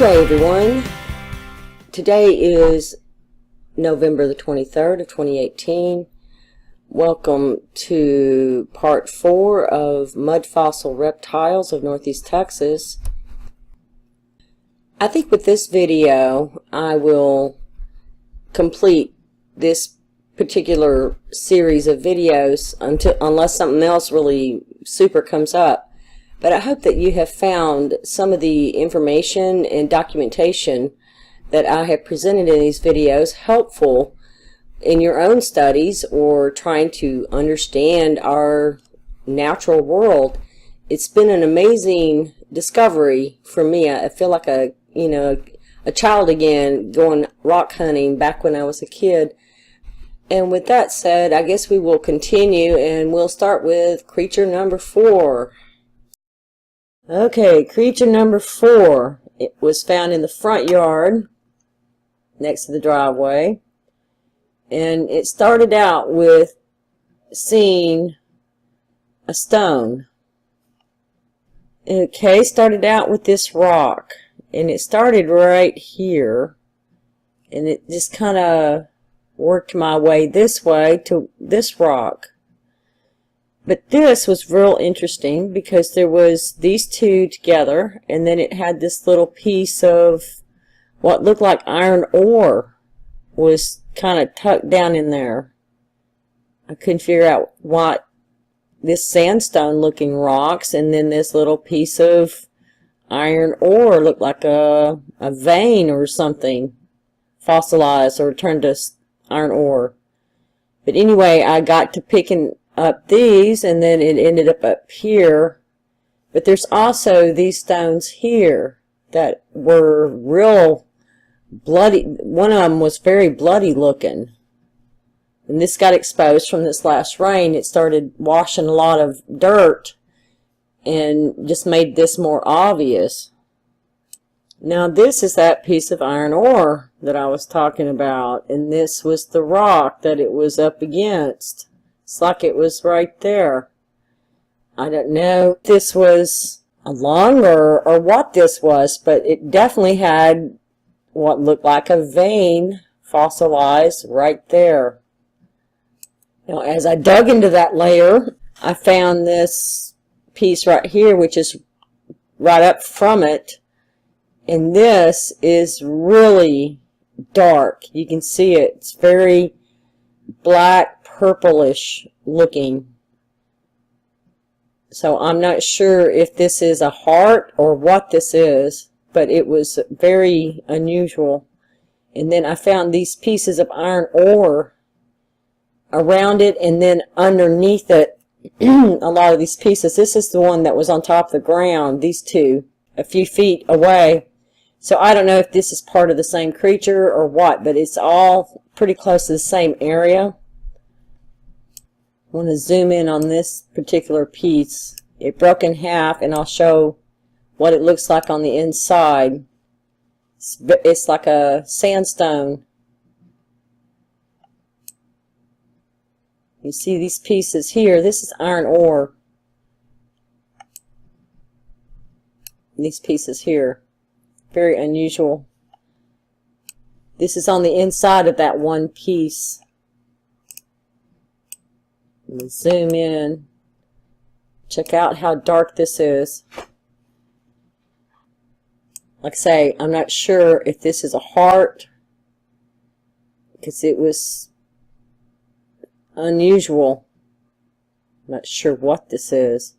Okay, everyone. Today is November the 23rd of 2018. Welcome to part 4 of MudFossil Reptiles of Northeast Texas. I think with this video I will complete this particular series of videos unless something else really super comes up. But I hope that you have found some of the information and documentation that I have presented in these videos helpful in your own studies or trying to understand our natural world. It's been an amazing discovery for me. I feel like a child again, going rock hunting back when I was a kid. And with that said, I guess we will continue, and we'll start with creature number 4. Okay, creature number 4. It was found in the front yard next to the driveway. And it started out with seeing a stone. Okay, started out with this rock. And it started right here. And it just kind of worked my way this way to this rock. But this was real interesting because there was these two together, and then it had this little piece of what looked like iron ore was kind of tucked down in there. I couldn't figure out what this sandstone looking rocks, and then this little piece of iron ore looked like a vein or something, fossilized or turned to iron ore. But anyway, I got to picking up these, and then it ended up here. But there's also these stones here that were real bloody. One of them was very bloody looking, and this got exposed from this last rain. It started washing a lot of dirt and just made this more obvious. Now this is that piece of iron ore that I was talking about, and this was the rock that it was up against. It's like it was right there. I don't know if this was a lung or what this was, but it definitely had what looked like a vein fossilized right there. Now, as I dug into that layer, I found this piece right here, which is right up from it. And this is really dark. You can see it. It's very black, purplish looking. So I'm not sure if this is a heart or what this is, but it was very unusual. And then I found these pieces of iron ore around it, and then underneath it a lot of these pieces. This is the one that was on top of the ground, these two a few feet away. So I don't know if this is part of the same creature or what, but it's all pretty close to the same area. I want to zoom in on this particular piece. It broke in half, and I'll show what it looks like on the inside. It's like a sandstone. You see these pieces here. This is iron ore. These pieces here. Very unusual. This is on the inside of that one piece. Let me zoom in. Check out how dark this is. Like I say, I'm not sure if this is a heart, because it was unusual. I'm not sure what this is.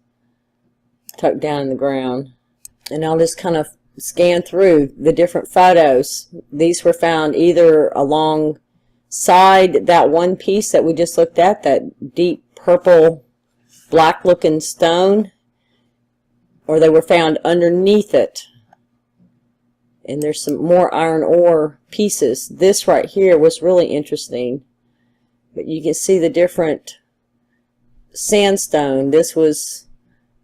Tucked down in the ground. And I'll just kind of scan through the different photos. These were found either alongside that one piece that we just looked at, that deep purple black looking stone, or they were found underneath it. And there's some more iron ore pieces. This right here was really interesting, but you can see the different sandstone. This was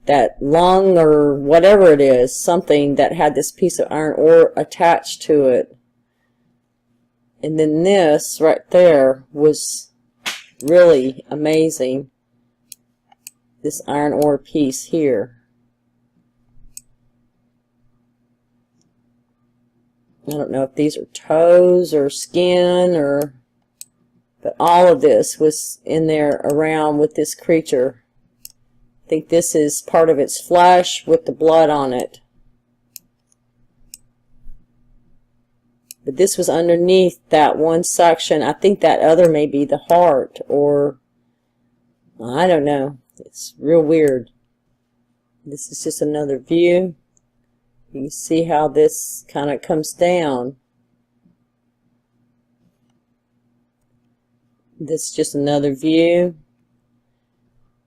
that lung or whatever it is, something that had this piece of iron ore attached to it. And then this right there was really amazing. This iron ore piece here. I don't know if these are toes or skin or, but all of this was in there around with this creature. I think this is part of its flesh with the blood on it. But this was underneath that one section. I think that other may be the heart, or I don't know. It's real weird. This is just another view. You can see how this kind of comes down. This is just another view.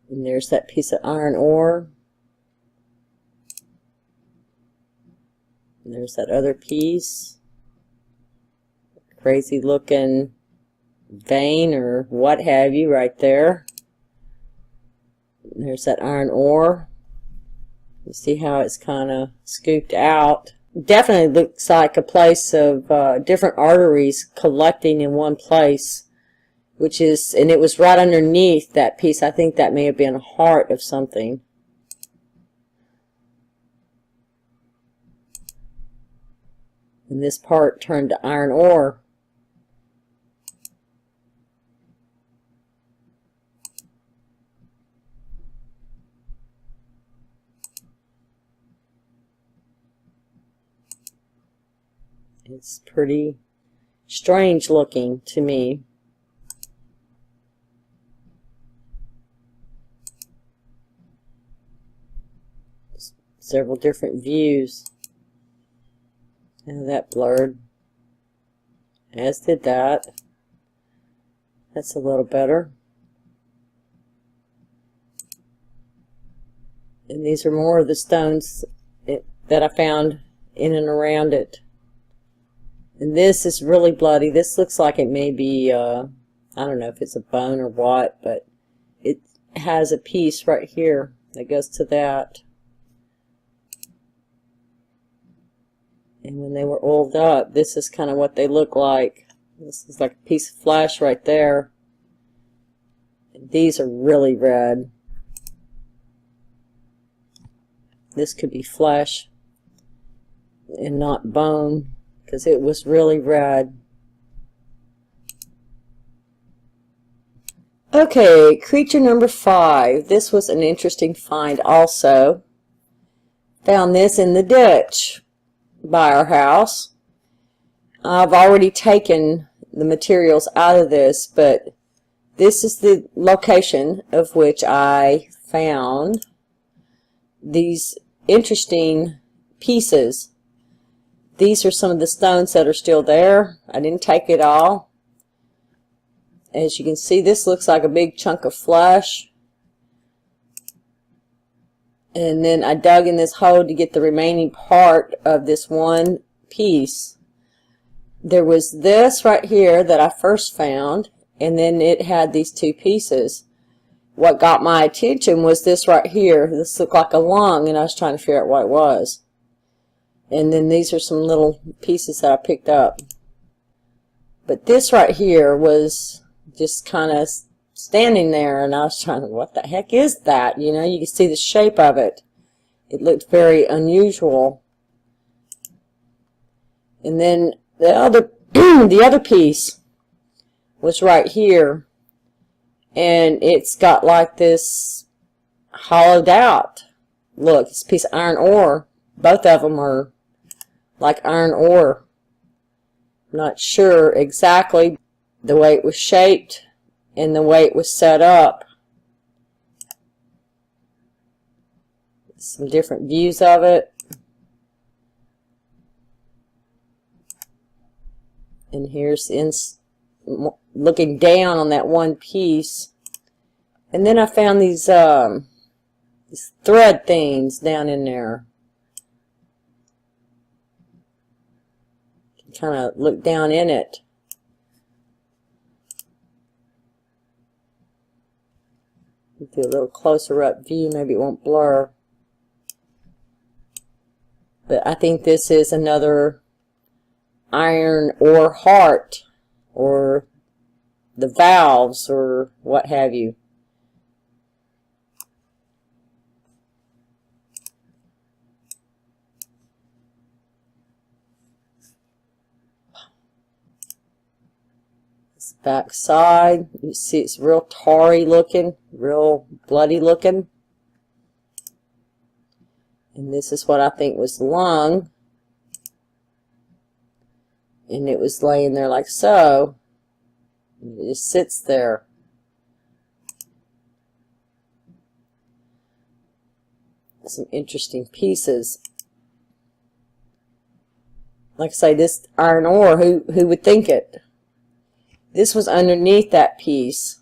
And there's that piece of iron ore. And there's that other piece. Crazy looking vein or what have you right there. And there's that iron ore. You see how it's kind of scooped out. Definitely looks like a place of different arteries collecting in one place. Which is, and it was right underneath that piece. I think that may have been a heart of something. And this part turned to iron ore. It's pretty strange looking to me. Several different views. And that blurred. As did that. That's a little better. And these are more of the stones that I found in and around it. And this is really bloody. This looks like it may be, I don't know if it's a bone or what, but it has a piece right here that goes to that. And when they were oiled up, this is kind of what they look like. This is like a piece of flesh right there. And these are really red. This could be flesh and not bone, because it was really red. Okay, creature number 5. This was an interesting find also. Found this in the ditch by our house. I've already taken the materials out of this, but this is the location of which I found these interesting pieces. These are some of the stones that are still there. I didn't take it all. As you can see, this looks like a big chunk of flesh. And then I dug in this hole to get the remaining part of this one piece. There was this right here that I first found, and then it had these two pieces. What got my attention was this right here. This looked like a lung, and I was trying to figure out what it was. And then these are some little pieces that I picked up. But this right here was just kind of standing there, and I was trying to, what the heck is that? You know, you can see the shape of it. It looked very unusual. And then the other piece was right here, and it's got like this hollowed out look. It's a piece of iron ore. Both of them are like iron ore. I'm not sure exactly the way it was shaped and the way it was set up. Some different views of it. And here's looking down on that one piece. And then I found these thread things down in there. Kind of look down in it. Do a little closer up view, maybe it won't blur. But I think this is another iron ore heart, or the valves, or what have you. Back side, you see it's real tarry looking, real bloody looking. And this is what I think was the lung. And it was laying there like so. It just sits there. Some interesting pieces. Like I say, this iron ore, who would think it? This was underneath that piece.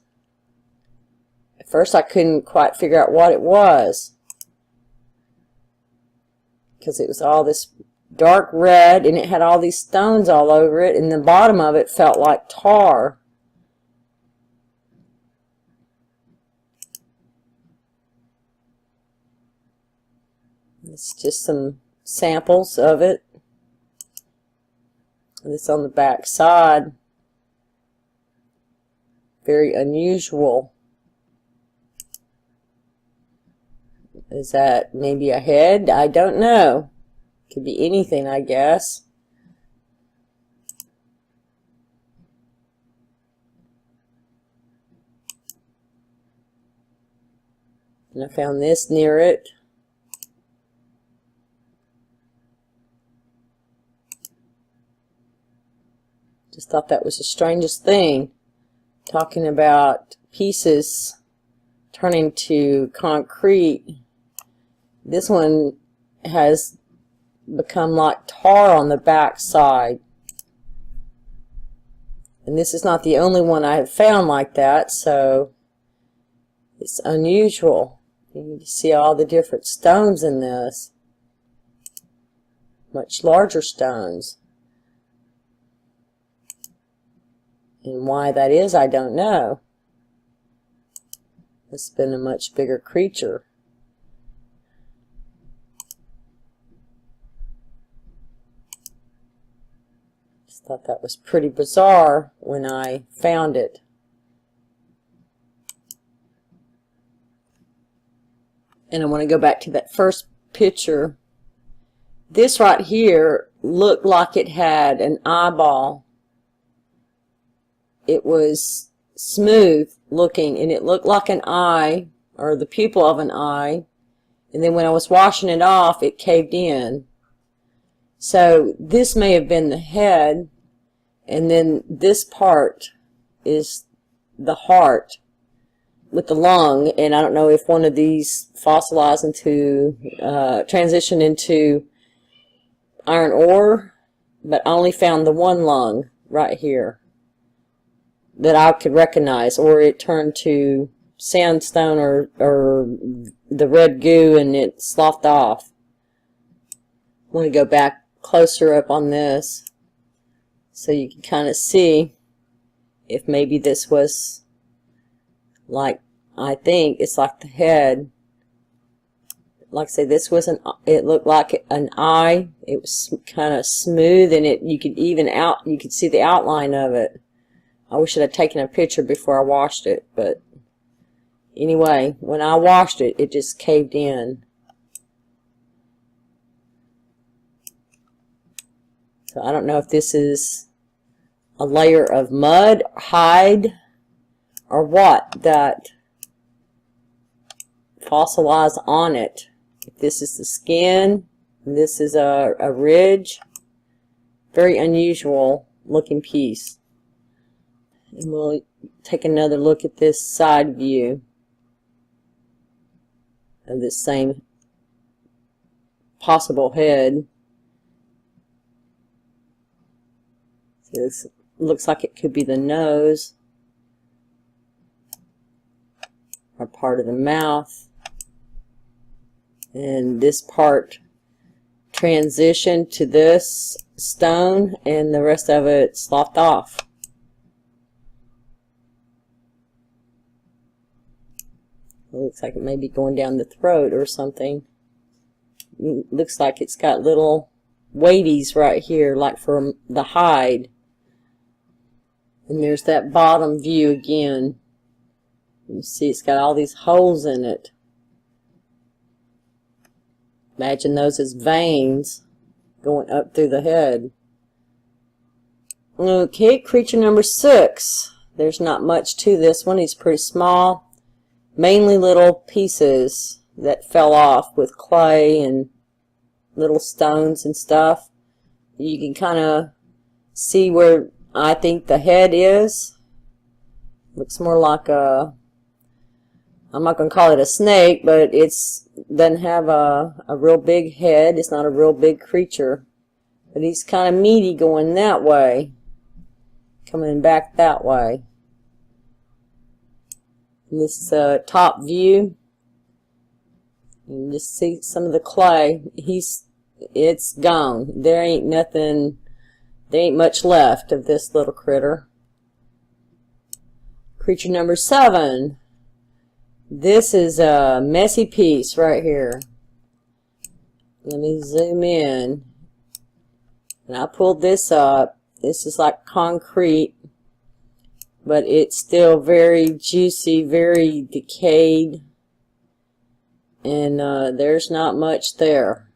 At first I couldn't quite figure out what it was, because it was all this dark red and it had all these stones all over it, and the bottom of it felt like tar. It's just some samples of it. And it's on the back side. Very unusual. Is that maybe a head? I don't know. Could be anything, I guess. And I found this near it. Just thought that was the strangest thing. Talking about pieces turning to concrete. This one has become like tar on the back side. And this is not the only one I have found like that, so it's unusual. You can see all the different stones in this. Much larger stones. And why that is, I don't know. It's been a much bigger creature. Just thought that was pretty bizarre when I found it. And I want to go back to that first picture. This right here looked like it had an eyeball. It was smooth looking, and it looked like an eye, or the pupil of an eye. And then when I was washing it off, it caved in. So this may have been the head, and then this part is the heart with the lung. And I don't know if one of these fossilized into, transitioned into iron ore, but I only found the one lung right here that I could recognize, or it turned to sandstone or the red goo and it sloughed off. I want to go back closer up on this so you can kind of see if maybe this was like, I think it's like the head. Like I say, this was it looked like an eye. It was kind of smooth, and you could see the outline of it. I wish I had taken a picture before I washed it, but anyway, when I washed it, it just caved in. So I don't know if this is a layer of mud, hide, or what that fossilized on it. If this is the skin, and this is a ridge. Very unusual looking piece. And we'll take another look at this side view of this same possible head. So this looks like it could be the nose or part of the mouth. And this part transitioned to this stone, and the rest of it sloughed off. It looks like it may be going down the throat or something. It looks like it's got little weighties right here, like for the hide. And there's that bottom view again. You see it's got all these holes in it. Imagine those as veins going up through the head. Okay, creature number 6. There's not much to this one. He's pretty small. Mainly little pieces that fell off with clay and little stones and stuff. You can kind of see where I think the head is. Looks more like a, I'm not going to call it a snake, but it's doesn't have a real big head. It's not a real big creature. But he's kind of meaty going that way. Coming back that way. And this is a top view. You can just see some of the clay. It's gone. There ain't nothing, there ain't much left of this little critter. Creature number 7. This is a messy piece right here. Let me zoom in. And I pulled this up. This is like concrete, but it's still very juicy, very decayed, and there's not much there.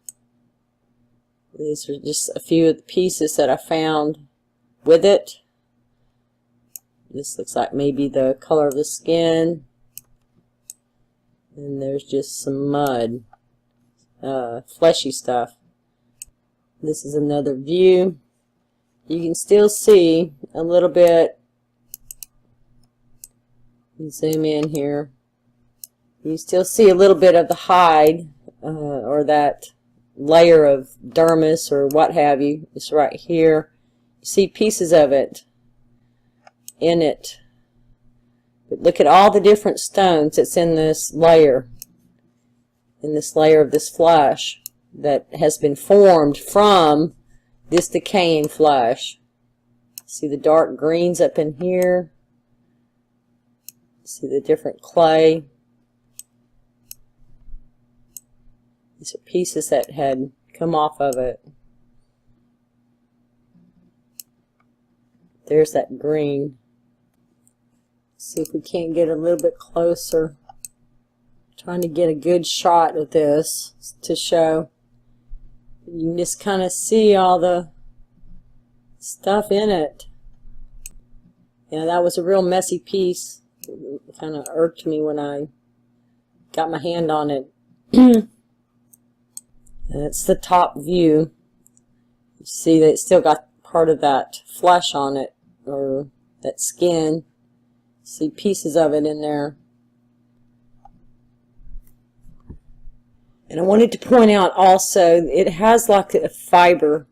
These are just a few of the pieces that I found with it. This looks like maybe the color of the skin, and there's just some mud, fleshy stuff. This is another view. You can still see a little bit. Zoom in here. You still see a little bit of the hide, or that layer of dermis or what have you. It's right here. You see pieces of it in it. But look at all the different stones that's in this layer. In this layer of this flesh that has been formed from this decaying flesh. See the dark greens up in here. See the different clay. These are pieces that had come off of it. There's that green. See if we can't get a little bit closer. Trying to get a good shot of this to show. You can just kind of see all the stuff in it. Yeah, that was a real messy piece. It kind of irked me when I got my hand on it. That's the top view. You see that it's still got part of that flesh on it, or that skin. See pieces of it in there. And I wanted to point out also, it has like a fiber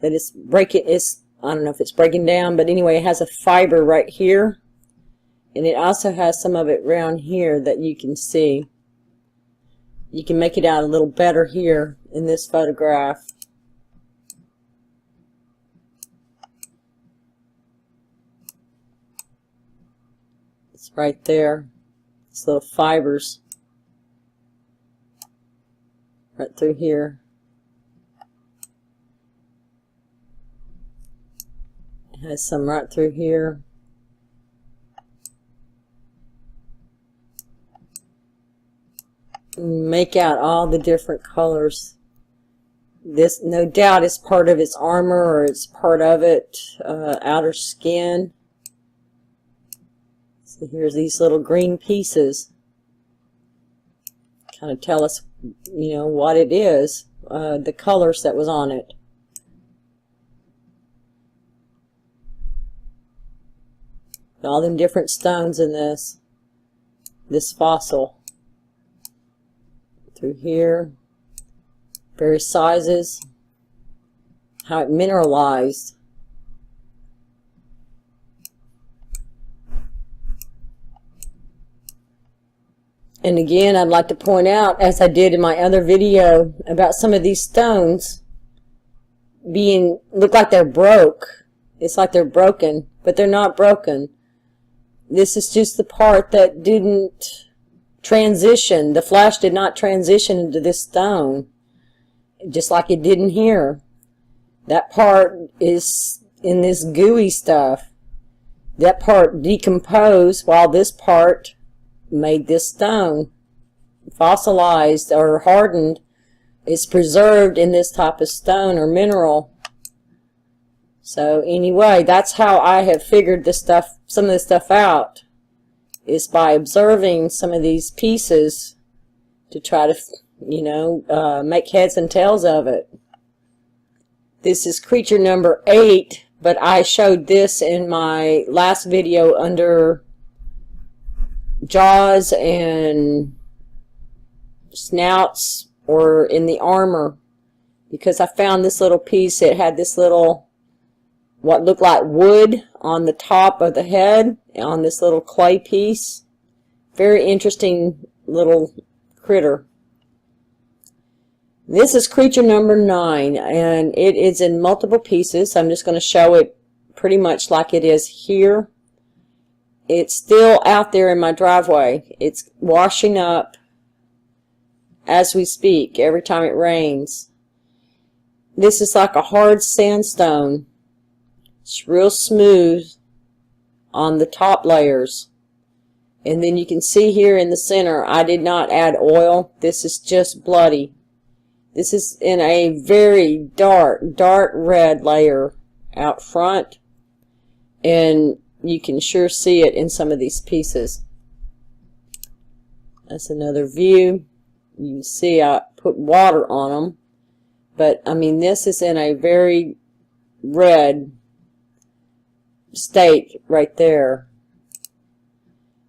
that is breaking, I don't know if it's breaking down, but anyway, it has a fiber right here. And it also has some of it around here that you can see. You can make it out a little better here in this photograph. It's right there. It's little fibers. Right through here. It has some right through here. Make out all the different colors. This, no doubt, is part of its armor, or it's part of it, outer skin. So here's these little green pieces. Kind of tell us, you know, what it is, the colors that was on it. All them different stones in this fossil. Through here, various sizes, how it mineralized. And again, I'd like to point out, as I did in my other video, about some of these stones look like they're broke. It's like they're broken, but they're not broken. This is just the part that didn't transition. The flash did not transition into this stone, just like it did in here. That part is in this gooey stuff. That part decomposed while this part made this stone. Fossilized or hardened. It's preserved in this type of stone or mineral. So anyway, that's how I have figured this stuff, some of this stuff out, is by observing some of these pieces to try to, you know, make heads and tails of it. This is creature number 8, but I showed this in my last video under jaws and snouts, or in the armor, because I found this little piece. It had this little, what looked like wood on the top of the head on this little clay piece. Very interesting little critter. This is creature number 9, and it is in multiple pieces. I'm just going to show it pretty much like it is here. It's still out there in my driveway. It's washing up as we speak every time it rains. This is like a hard sandstone. It's real smooth on the top layers. And then you can see here in the center, I did not add oil. This is just bloody. This is in a very dark red layer out front. And you can sure see it in some of these pieces. That's another view. You can see I put water on them. But, I mean, this is in a very red state right there.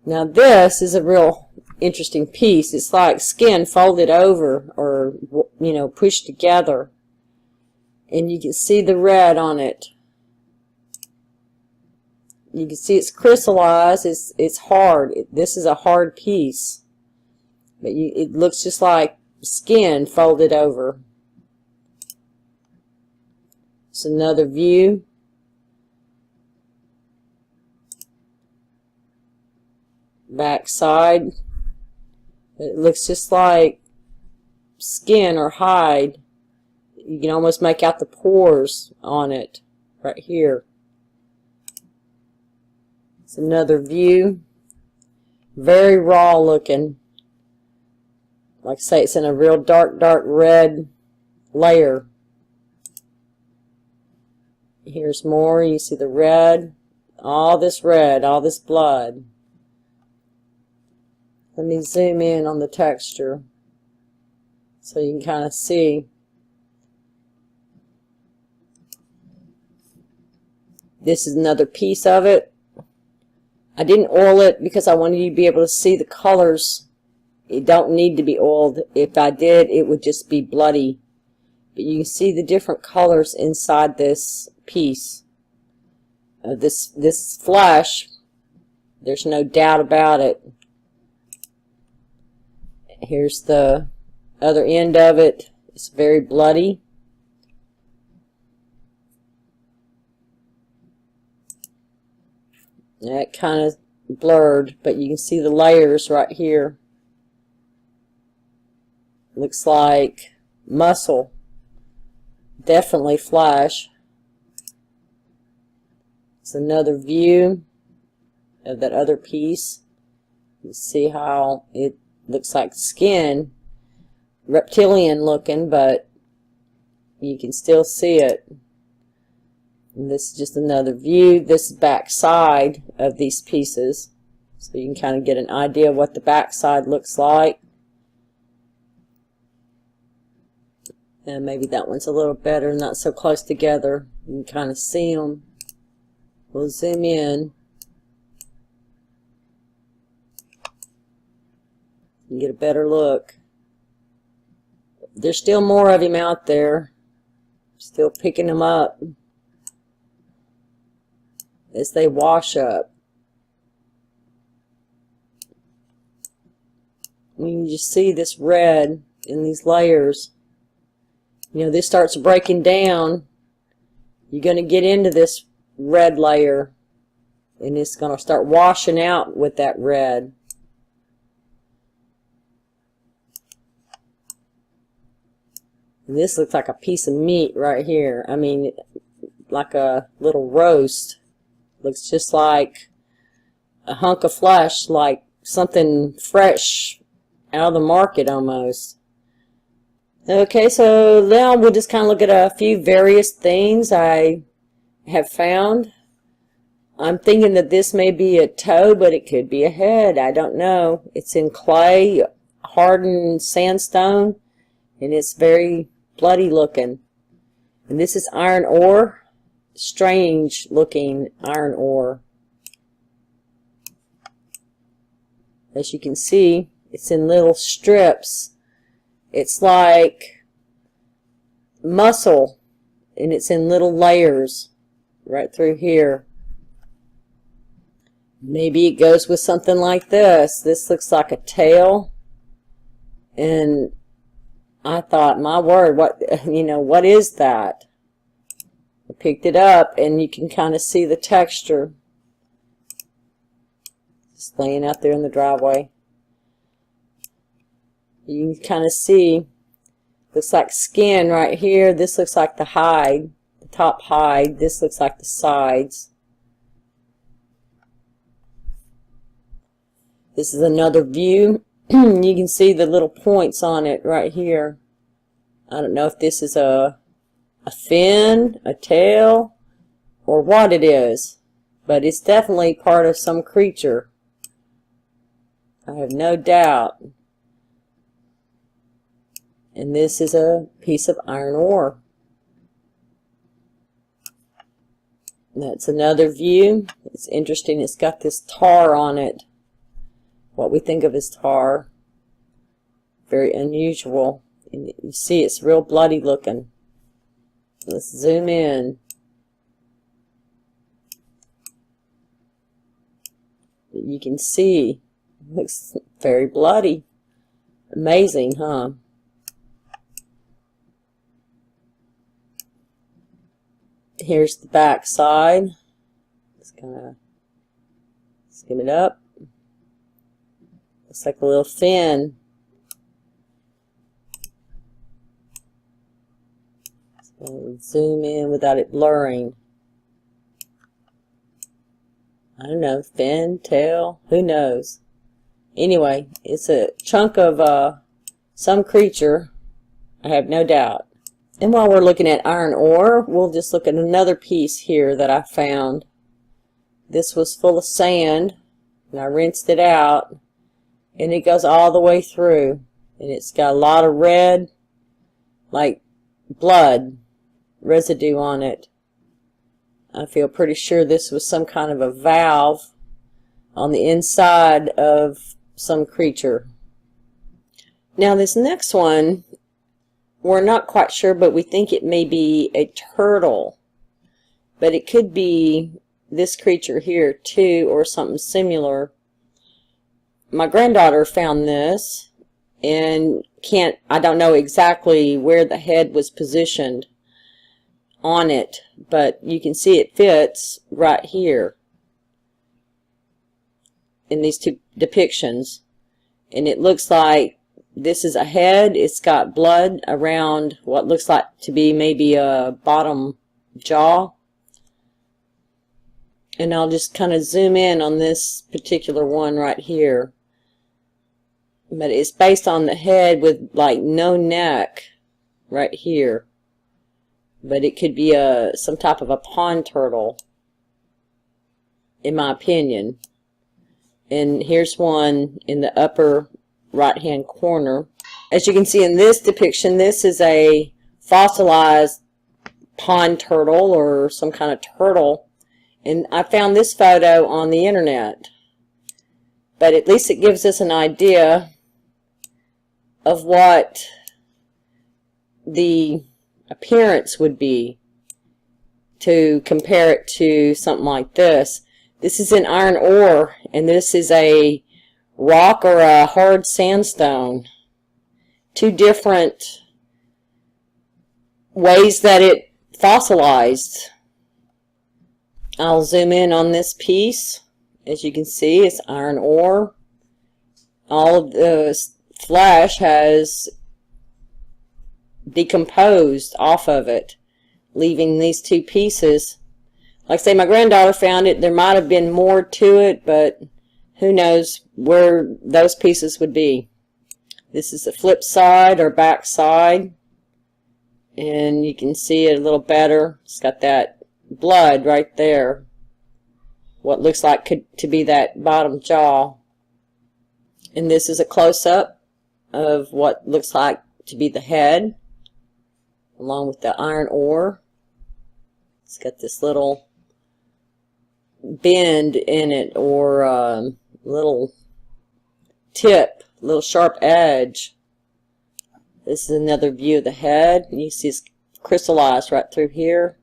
Now this is a real interesting piece. It's like skin folded over, or, you know, pushed together. And you can see the red on it. You can see it's crystallized. It's hard. This is a hard piece. But it looks just like skin folded over. It's another view. Back side. It looks just like skin or hide. You can almost make out the pores on it right here. It's another view. Very raw looking. Like I say, it's in a real dark red layer. Here's more. You see the red. All this red, all this blood. Let me zoom in on the texture so you can kind of see. This is another piece of it. I didn't oil it because I wanted you to be able to see the colors. It don't need to be oiled. If I did, it would just be bloody. But you can see the different colors inside this piece. This flesh, there's no doubt about it. Here's the other end of it. It's very bloody. That kind of blurred, but you can see the layers right here. Looks like muscle. Definitely flesh. It's another view of that other piece. You see how it looks like skin, reptilian looking, but you can still see it. And this is just another view. This is back side of these pieces, so you can kind of get an idea of what the back side looks like. And maybe that one's a little better, not so close together. You can kind of see them. We'll zoom in. You get a better look. There's still more of him out there. Still picking them up as they wash up. You can just see this red in these layers. You know, this starts breaking down. You're going to get into this red layer, and it's going to start washing out with that red. And this looks like a piece of meat right here. I mean, like a little roast. Looks just like a hunk of flesh, like something fresh out of the market almost. Okay, so now we'll just kind of look at a few various things I have found. I'm thinking that this may be a toe, but it could be a head. I don't know. It's in clay, hardened sandstone, and it's very bloody looking. And this is iron ore. Strange looking iron ore. As you can see, it's in little strips. It's like muscle, and it's in little layers right through here. Maybe it goes with something like this. This looks like a tail. And I thought, my word, what is that? I picked it up, and you can kind of see the texture. Just laying out there in the driveway. You can kind of see, looks like skin right here. This looks like the hide, the top hide. This looks like the sides. This is another view. You can see the little points on it right here. I don't know if this is a fin, a tail, or what it is, but it's definitely part of some creature. I have no doubt. And this is a piece of iron ore. That's another view. It's interesting. It's got this tar on it. What we think of as tar. Very unusual. And you see it's real bloody looking. Let's zoom in. You can see it looks very bloody. Amazing, huh? Here's the back side. Just kind of skim it up. Looks like a little fin. So zoom in without it blurring. I don't know, fin, tail, who knows. Anyway, it's a chunk of some creature, I have no doubt. And while we're looking at iron ore, we'll just look at another piece here that I found. This was full of sand, and I rinsed it out, and it goes all the way through. And it's got a lot of red, like blood, residue on it. I feel pretty sure this was some kind of a valve on the inside of some creature. Now this next one, we're not quite sure, but we think it may be a turtle. But it could be this creature here too, or something similar. My granddaughter found this, and I don't know exactly where the head was positioned on it, but you can see it fits right here in these two depictions. And it looks like this is a head. It's got blood around what looks like to be maybe a bottom jaw. And I'll just kind of zoom in on this particular one right here. But it's based on the head with like no neck right here. But it could be some type of a pond turtle, in my opinion. And here's one in the upper right hand corner. As you can see in this depiction, this is a fossilized pond turtle or some kind of turtle. And I found this photo on the internet. But at least it gives us an idea of what the appearance would be to compare it to something like this. This is an iron ore, and this is a rock or a hard sandstone. Two different ways that it fossilized. I'll zoom in on this piece. As you can see, it's iron ore. All of the flesh has decomposed off of it, leaving these two pieces. Like I say, my granddaughter found it. There might have been more to it, but who knows where those pieces would be. This is the flip side or back side, and you can see it a little better. It's got that blood right there. What looks like to be that bottom jaw. And this is a close-up of what looks like to be the head, along with the iron ore. It's got this little bend in it, or little tip, little sharp edge. This is another view of the head. You see it's crystallized right through here.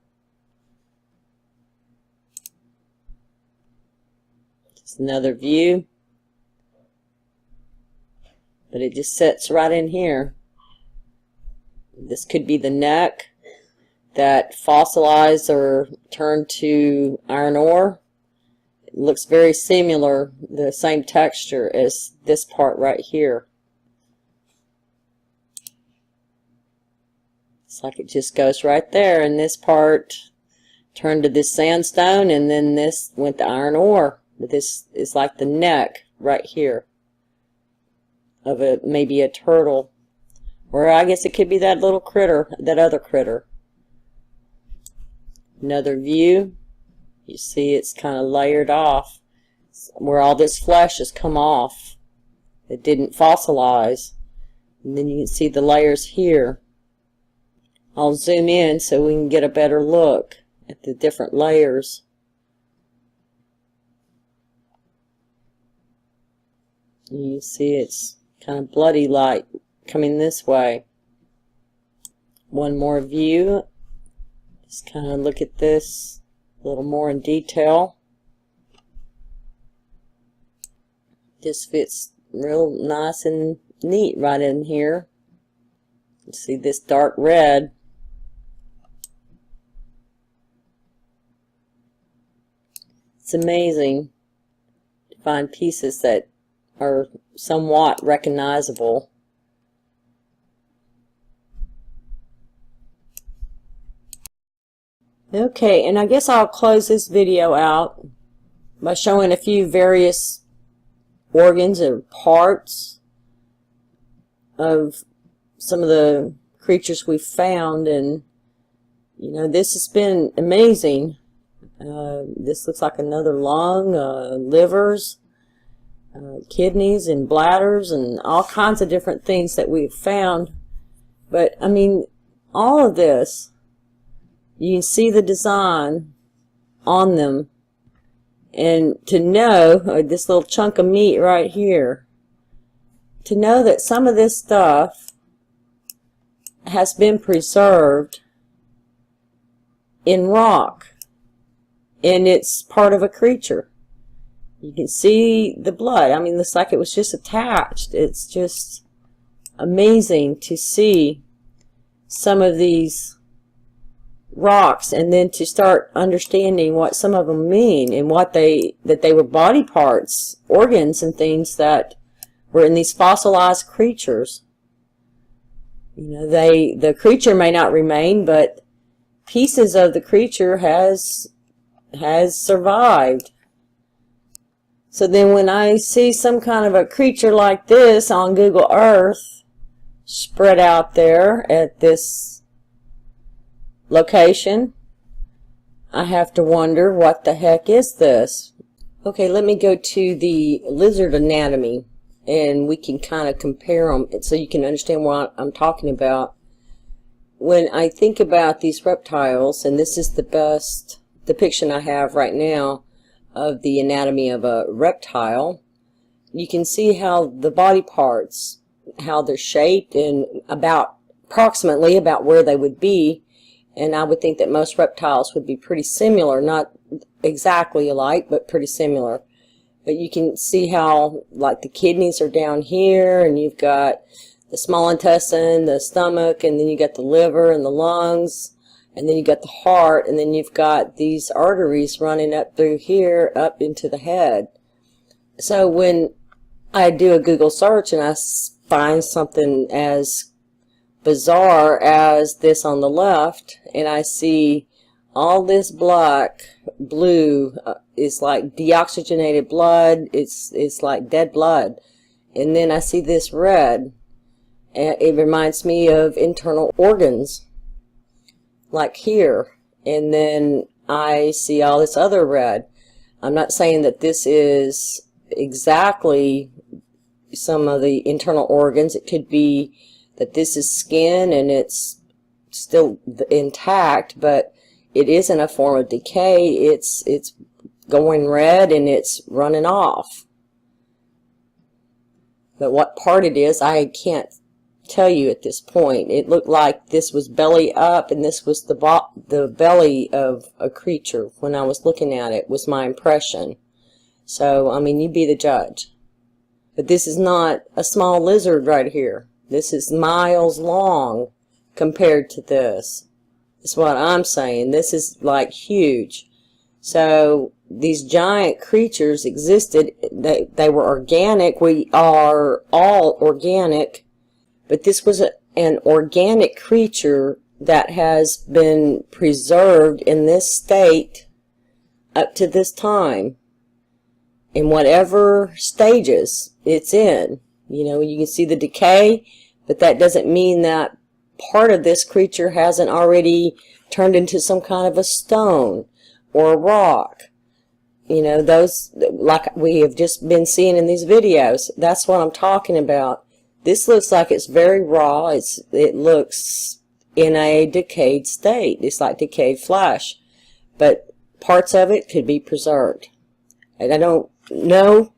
It's another view. But it just sits right in here. This could be the neck that fossilized or turned to iron ore. It looks very similar, the same texture as this part right here. It's like it just goes right there, and this part turned to this sandstone, and then this went to iron ore. But this is like the neck right here of maybe a turtle, or I guess it could be that little critter, that other critter. Another view. You see it's kind of layered off, where all this flesh has come off. It didn't fossilize. And then you can see the layers here. I'll zoom in so we can get a better look at the different layers. You see it's kind of bloody light coming this way. One more view. Just kind of look at this a little more in detail. Just fits real nice and neat right in here. You see this dark red. It's amazing to find pieces that are somewhat recognizable. Okay, and I guess I'll close this video out by showing a few various organs or parts of some of the creatures we've found. And you know, this has been amazing. This looks like another lung, livers, kidneys and bladders, and all kinds of different things that we've found. But I mean, all of this, you can see the design on them, and to know this little chunk of meat right here, to know that some of this stuff has been preserved in rock, and it's part of a creature. You can see the blood. I mean, it's like it was just attached. It's just amazing to see some of these rocks, and then to start understanding what some of them mean, and what that they were body parts, organs and things that were in these fossilized creatures. You know, the creature may not remain, but pieces of the creature has survived. So then when I see some kind of a creature like this on Google Earth spread out there at this location, I have to wonder, what the heck is this? Okay, let me go to the lizard anatomy, and we can kind of compare them so you can understand what I'm talking about. When I think about these reptiles, and this is the best depiction I have right now of the anatomy of a reptile, you can see how the body parts, how they're shaped, and approximately about where they would be. And I would think that most reptiles would be pretty similar, not exactly alike, but pretty similar. But you can see how, like, the kidneys are down here, and you've got the small intestine, the stomach, and then you got the liver and the lungs, and then you got the heart, and then you've got these arteries running up through here, up into the head. So when I do a Google search and I find something as bizarre as this on the left, and I see all this black, blue, is like deoxygenated blood, it's like dead blood, and then I see this red, and it reminds me of internal organs, like here. And then I see all this other red. I'm not saying that this is exactly some of the internal organs. It could be that this is skin and it's still intact, but it isn't a form of decay. It's going red and it's running off. But what part it is, I can't tell you at this point. It looked like this was belly up and this was the belly of a creature. When I was looking at it, was my impression. So, I mean, you be the judge. But this is not a small lizard right here. This is miles long compared to this. That's what I'm saying. This is like huge. So these giant creatures existed. They were organic. We are all organic. But this was an organic creature that has been preserved in this state up to this time, in whatever stages it's in. You know, you can see the decay, but that doesn't mean that part of this creature hasn't already turned into some kind of a stone or a rock. You know, those, like we have just been seeing in these videos. That's what I'm talking about. This looks like it's very raw. It looks in a decayed state. It's like decayed flesh. But parts of it could be preserved. And I don't know,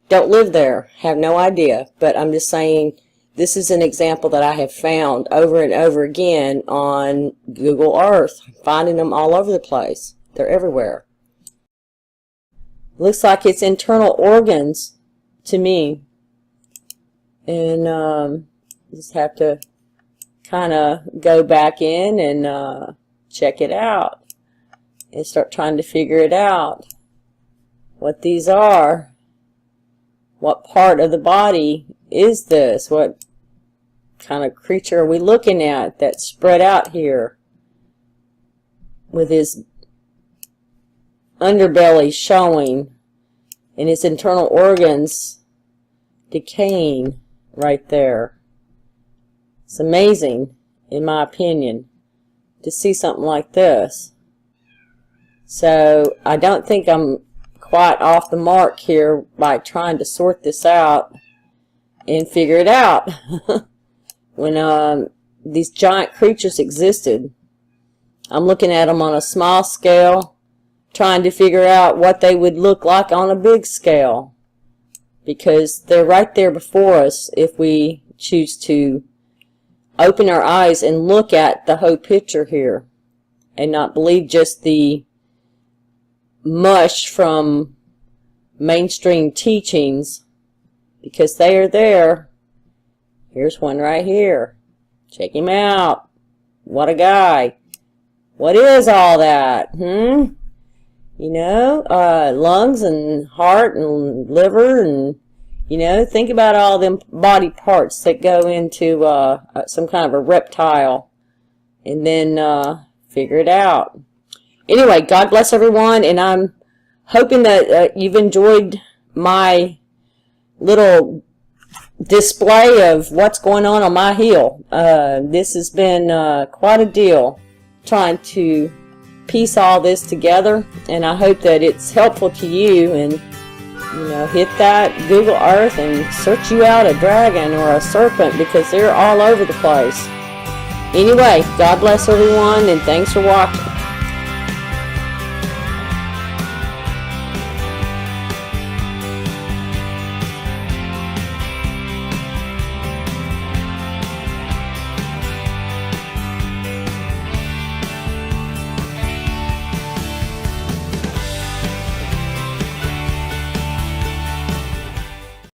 don't live there, have no idea. But I'm just saying this is an example that I have found over and over again on Google Earth. I'm finding them all over the place. They're everywhere. Looks like it's internal organs to me. And just have to kind of go back in and check it out and start trying to figure it out. What these are. What part of the body is this? What kind of creature are we looking at that's spread out here with his underbelly showing and his internal organs decaying right there? It's amazing, in my opinion, to see something like this. So I don't think I'm quite off the mark here by trying to sort this out and figure it out. When these giant creatures existed, I'm looking at them on a small scale, trying to figure out what they would look like on a big scale, because they're right there before us if we choose to open our eyes and look at the whole picture here and not believe just the mush from mainstream teachings, because they are there. Here's one right here. Check him out. What a guy. What is all that? You know, lungs and heart and liver, and you know, think about all them body parts that go into some kind of a reptile, and then figure it out. Anyway, God bless everyone, and I'm hoping that you've enjoyed my little display of what's going on my heel. This has been quite a deal trying to piece all this together, and I hope that it's helpful to you. And you know, hit that Google Earth and search you out a dragon or a serpent, because they're all over the place. Anyway, God bless everyone, and thanks for watching.